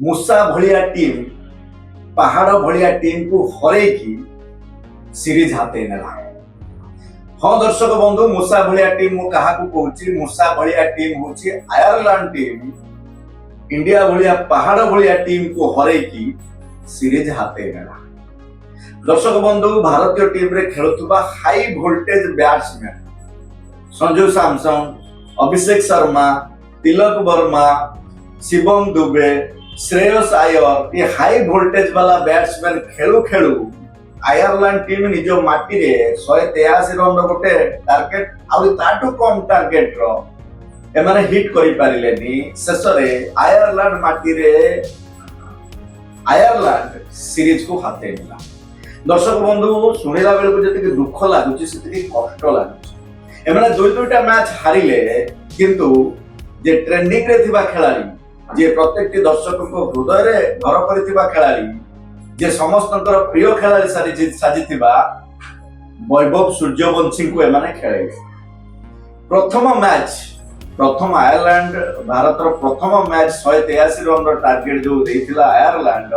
मूसा भलिया team पहाड़ भलिया team को हरैकी series हाते नेला। हाँ दर्शक बंधु, मूसा भलिया टीम मु कहा कहूँ, मूसा भलिया टीम हूँ आयरलैंड टीम इंडिया भलिया पहाड़ भलिया टीम को हरैकी सीरीज हाते नेला। दर्शक बंधु, भारतीय टीम रे खेलुवा high voltage batsman Sanju Samson, Abhishek Sharma, Tilak Varma, Shivam Dube, Shreyas Iyer, ये हाई वोल्टेज वाला बैट्समैन खेलु खेलु आयरलैंड टीम निज माटी रे 183 रन गोटे टार्गेट आउ ताटू कम टार्गेट रो एमाने हिट करि पारिलेनी। शेष रे आयरलैंड माटी रे आयरलैंड सीरीज को हाते नेला। दर्शक बंधु, सुनिला बेल को जति दुख लागुची सेति कष्ट लागुची। एमाने दुईटा मैच हारिले, किंतु जे ट्रेंडिंग रे थिबा खिलाड़ी, जे प्रत्येक दर्शक को हृदय रे घर करथिबा खिलाड़ी, जे समस्त प्रिय खिलाड़ी साजिथिबा वैभव सूर्यवंशी को एमाने खेले। प्रथम आयरलैंड भारत प्रथम मैच 183 रन टार्गेट जो देथिला आयरलैंड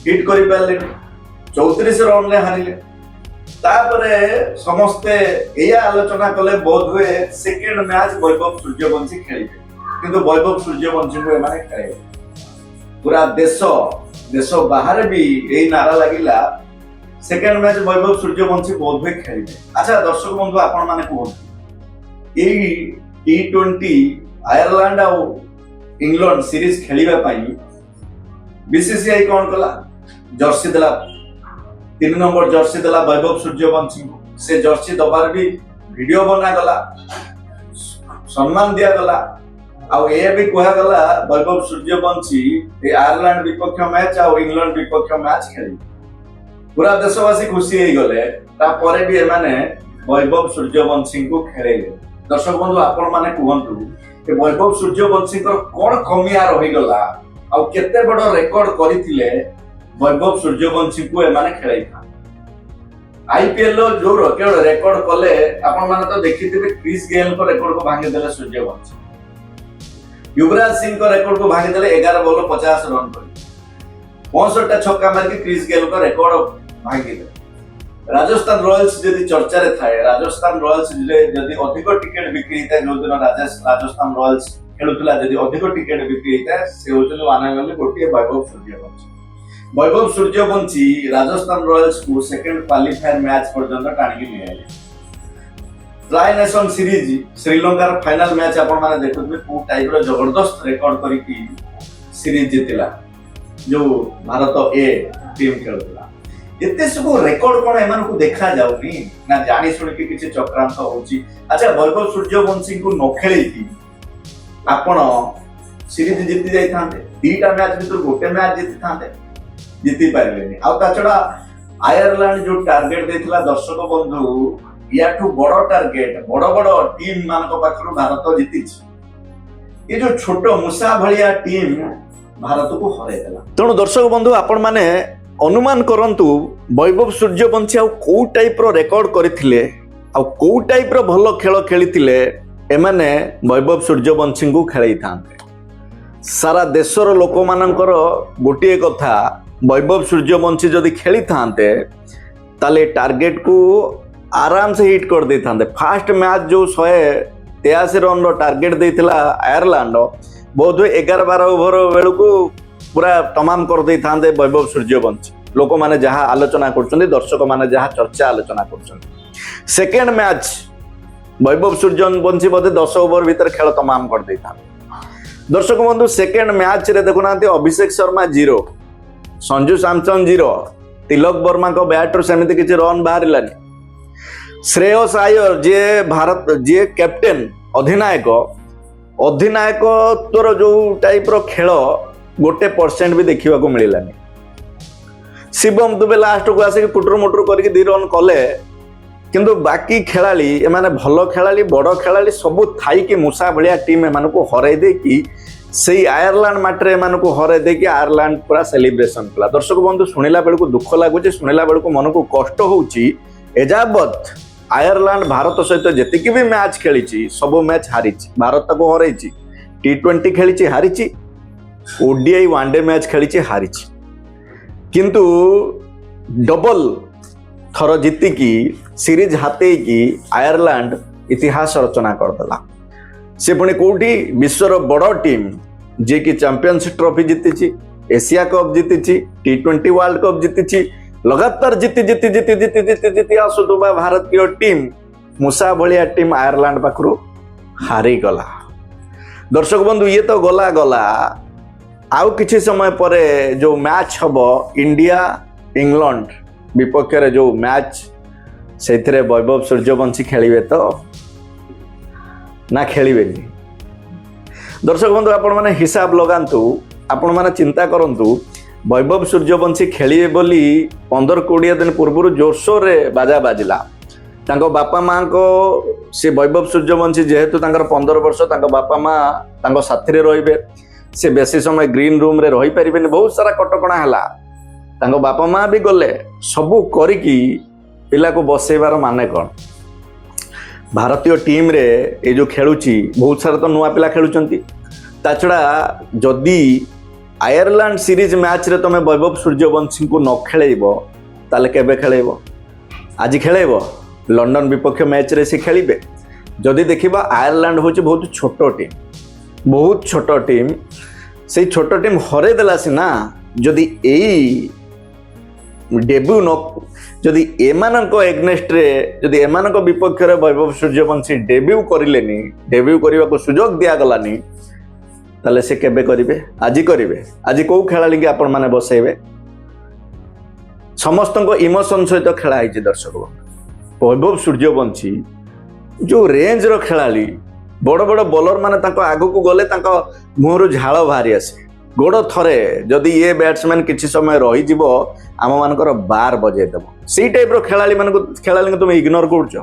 हिट करि पारले, 34 रन रे हारिले। तापरे समस्ते एया आलोचना कले बोध हुए सेकेंड मैच वैभव सूर्यवंशी खेलिबे, किंतु वैभव सूर्यवंशी को एमाने खेले। पूरा देश बाहर भी यही नारा लगिला सेकेंड मैच वैभव सूर्यवंशी बोध हुए खेलिबे। अच्छा दर्शक बंधु, आपण माने कहू एई T20 आयरलैंड और इंग्लैंड सीरीज खेलिबा पई बीसीसीआई कोन कला, जर्सी देला, 3 नंबर जर्सी देला वैभव सूर्यवंशी को। से जर्सी दबार भी वीडियो बना गला, सम्मान दिया गला। आउ ए भी कहा गला वैभव सूर्यवंशी आयरलैंड विपक्ष मैच और इंग्लैंड विपक्ष मैच खेली। पूरा देशवासी खुशी हो गले। तापरे भी एमाने वैभव सूर्यवंशी को खेलेले। दर्शक बंधु, आपण माने कहंतु कि वैभव सूर्यवंशी कोन कमिया रही गला आ केते बड़ रिकॉर्ड करिथिले वैभव सूर्यवंशी को एमाने खेलाई था। आईपीएल जो रिकॉर्ड कले आपण माने तो देखिथिबे, क्रिस गेल को रिकॉर्ड को भांगी देले सूर्यवंशी। युवराज सिंह को रिकॉर्ड को भांगी देले 11 बॉल 50 रन पर 65 छक्का मार के क्रिस गेल को रिकॉर्ड भांगी देले। राजस्थान रॉयल्स जदि चर्चा रे थाए, राजस्थान रॉयल्स जदि अधिक टिकेट बिक्री होता है, जो दिन राजस्थान रॉयल्स खेलुतला जदि अधिक टिकेट बिक्री होता है, से होचले वानागले गोटे वैभव सूर्यवंशी। वैभव सूर्यवंशी राजस्थान रॉयल्स को सेकंड क्वालिफायर मैच पर्यंत टाणी लिया। Tri nation series Sri Lanka final match आपण माने देखुथबे को टाइप रो जबरदस्त रिकॉर्ड करिकी सीरीज जितिला, जो भारत ए टीम खेलुतला। एते सब रिकॉर्ड कोन एमान को देखा जाउनी ना, जानि सुनि के किछि चक्रांत होउची। अच्छा, वैभव सूर्यवंशी को न खेली थी आपण सीरीज जीति जाई थांते, दीटा मैच भीतर गोटे मैच जीति थांते, जीति पारलेनी। आ ता छडा आयरलैंड जो टार्गेट देथिला दर्शक बंधु, याठू बड़ टार्गेट बड़ टीम मान पाखरु भारत जीतिछि। ये जो छोट मूसा भलिया टीम भारत को हराई देला। तेणु दर्शक बंधु, आपण माने अनुमान करंतु वैभव सूर्यवंशी आ को टाइप रो रिकॉर्ड करथिले आ को टाइप रो भलो खेल खेलिथिले एमाने वैभव सूर्यवंशी को खेलाई थांते। सारा देशर लोक मानकर गोटे कथा, वैभव सूर्यवंशी जदि खेली थांते ताले टार्गेट को आराम से हिट कर दे थांते। फास्ट मैच जो 183 रन टार्गेट देथिला आयरलैंड, बहुत 11-12 ओवर बेलू को पूरा तमाम कर दे थांते वैभव सूर्यवंशी। लोक माने जहां आलोचना करछन्ती, दर्शक माने जहां चर्चा आलोचना करछन्ती, सेकेंड मैच वैभव सूर्यवंशी बोधे 10 ओवर भीतर खेल तमाम कर दे थांते। दर्शक बंधु, सेकेंड मैच रे देखुनांती अभिषेक शर्मा 0, संजू सैमसन 0, तिलक वर्मा को बैट रो सेमिति किछि रन बाहरिलानी। श्रेयस आयर जे भारत जे कैप्टेन अधिनायक तोर जो टाइप रो खेल गोटे परसेंट भी देखा मिलानी। शिवम दुबे लास्ट को आसिक पुटुर मुटुर करके 2 रन कले, किंतु बाकी खेलाड़ी एमाने भलो खेलाड़ी बड़ खेलाड़ी सबू थाई कि मूसा भलिया टीम एमान को हराई दे कि सेई आयरलैंड माटरे एमान को हराई दे कि आयरलैंड पूरा सेलिब्रेशन कला। दर्शक बंधु, सुनिला बेल को दुख लागुचे, सुनिला बेल को मन को कष्ट होउची। एजाबत आयरलैंड भारत सहित जेतिकी भी मैच खेली सब मैच हारी, भारत को हरई, T20 खेली हारी, ओडीआई वनडे मैच खेली हारी किंतु डबल थर जीतिकी सीरीज हाते की आयरलैंड इतिहास रचना करदेला। से पुणी कौटी विश्वर बड़ टीम जे कि चैंपियनशिप ट्रॉफी जीति, एशिया कप जीति, T20 वर्ल्ड कप जीति, लगातार जीति जीति जीति जीति जीति जीति आसुवा भारतीय टीम मूसा भलिया टीम आयरलैंड पाखु हारी गला। दर्शक बंधु ये तो गला गला आउ किछि समय परे जो मैच हबो इंडिया इंग्लैंड विपक्ष रे जो मैच से वैभव सूर्यवंशी खेलिबे तो ना खेलिबेनी। दर्शक बंधु आपण माने हिसाब लगांतु, आपण माने चिंता करंतु वैभव सूर्यवंशी खेलिबे बोली 15-20 दिन पूर्व जोरसोर रे बाजा बाजिला। तांको बापा माँ को से वैभव सूर्यवंशी जेहेतु 15 वर्ष बापा माँ तांको साथी रे रहिबे, से बेसी समय ग्रीन रूम रे रही परिबेनी, बहुत सारा कटकणा हला। तांको बापा माँ भी गले सबू करिकी पिला को बसेबार माने कौन। भारतीय टीम रे ये जो खेलुची बहुत सारा तो नुआ पिला खेलुचंती। ता छड़ा जदि आयरलैंड सीरीज मैच रे तमे वैभव सूर्यवंशी को न खेलेइबो ताले केबे खेलेइबो? आज खेलेइबो लंडन विपक्ष मैच रे से खेलिबे। जदि देखिबा आयरलैंड होची बहुत छोट टीम, बहुत छोट टीम, से छोट टीम हरे देला सिना। जदि एई डेब्यू न जदि एमानक एग्नेस्ट रे जदि एमानक विपक्ष रे वैभव सूर्यवंशी डेब्यू करिलेनी, डेब्यू करबा को सुयोग दिया गलानी, ताले से केबे करिवे? आज करिवे। आज को खेलाली के आपण माने बसेबे? समस्त को इमोशन सहित खेला है। दर्शक वैभव सूर्यवंशी जो रेंज रो खेलाली, बड़ बड़ बॉलर माने ताको आगु को गले ताको मुहरु झाळ बाहरी आसे। गोड़ थरे जदि ये बैट्समैन किछि समय रही जीवो आम मानकर बार बजे देबो। सी टाइप रो खेलाली मानको खेलाली तुम इग्नोर करछ,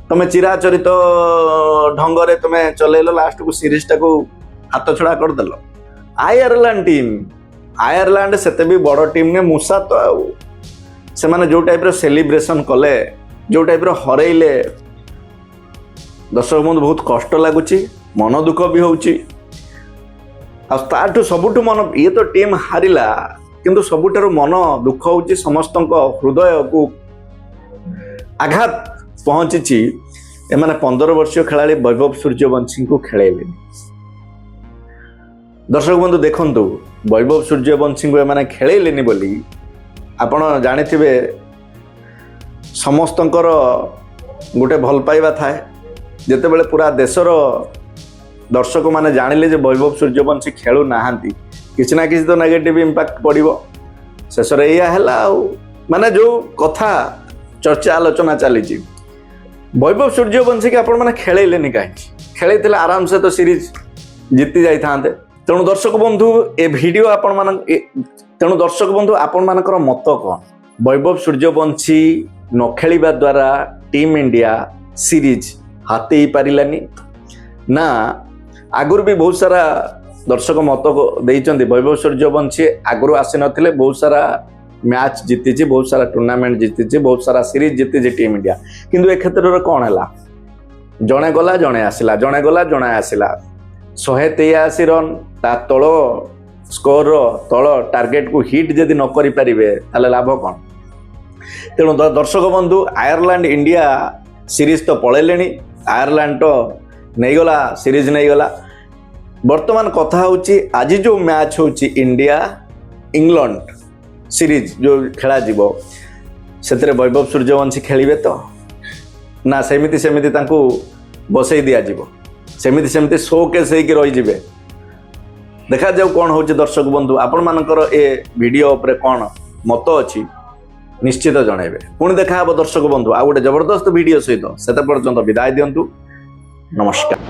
तुम चिराचरित ढंग रे तुम चलेलो, लास्ट को सीरीज टाको हाथ छड़ा कर देलो। आयरलैंड सेते भी बड़ टीम ने मूसा तो आउ से माने जो टाइप रो सेलिब्रेशन कले, जो टाइप रो हरेइले, दर्शक बंधु बहुत कष्ट लगुच, मन दुख भी होउची। आठू सबुठू मन ये तो टीम हारिला किंतु सबुठारु मन दुख होउची, समस्त हृदय को आघात पहुंची। एमाने 15 वर्षीय खेलाड़ी वैभव सूर्यवंशी को खेलेले। दर्शक बंधु देखंतु वैभव सूर्यवंशी को एमाने खेलेलेनी बोली आपण जानिथिबे समस्तंकर गोटे भल पाइबा थाए। जेतेबेले पूरा देशर दर्शक माने जानिले जे वैभव सूर्यवंशी खेलु नाहांती, किछि ना किछि तो नेगेटिव इंपैक्ट पड़िबो। शेष रे या हला माने जो कथा चर्चा आलोचना चली वैभव सूर्यवंशी के आपण माने खेलेलेनी काहे? खेलैथिले आराम से तो सीरीज जीति जाई थांते। तेणु दर्शक बंधु ए वीडियो आपण मान तेणु दर्शक बंधु आपण मानकर मत कौन? वैभव सूर्यवंशी न खेलिबा द्वारा टीम इंडिया सीरीज हाथी ही पारिलानी ना? आगुर भी बहुत सारा दर्शक मत देइचंती वैभव सूर्यवंशी आगुर आसी नथिले, बहुत सारा मैच जीति, बहुत सारा टूर्नामेंट जीति, बहुत सारा सीरीज जीति टीम इंडिया। किंतु ए क्षेत्र रे कोन हला? जणे गला जणे आसिला, जणे गला जणे आसिला। 183 रन ता तळ स्कोर तळ टार्गेट को हिट जदि न करि परिबे ताले लाभ कोन? तेणु दर्शक बंधु आयरलैंड इंडिया सीरीज तो पळेलेनी, आयरलैंड तो नहीं गला सीरीज नहीं गला। वर्तमान कथा होची आज जो मैच होची इंडिया इंग्लैंड सीरीज जो खेला जीवो सेतरे वैभव सूर्यवंशी खेलिबे तो ना? सेमिति सेमिति तांको बसई दिया जीवो, सेमिति सेमिति शो केस होइके रही जिवे। देखा जाऊ कौन होची। दर्शक बंधु आपण मानकर ए वीडियो उपरे कौन मत अछि निश्चित जणाइबे। पुणी देखा हबो दर्शक बंधु आ गोटे जबरदस्त वीडियो सहित। सेते पर्यंत विदाय दियंतु। नमस्कार।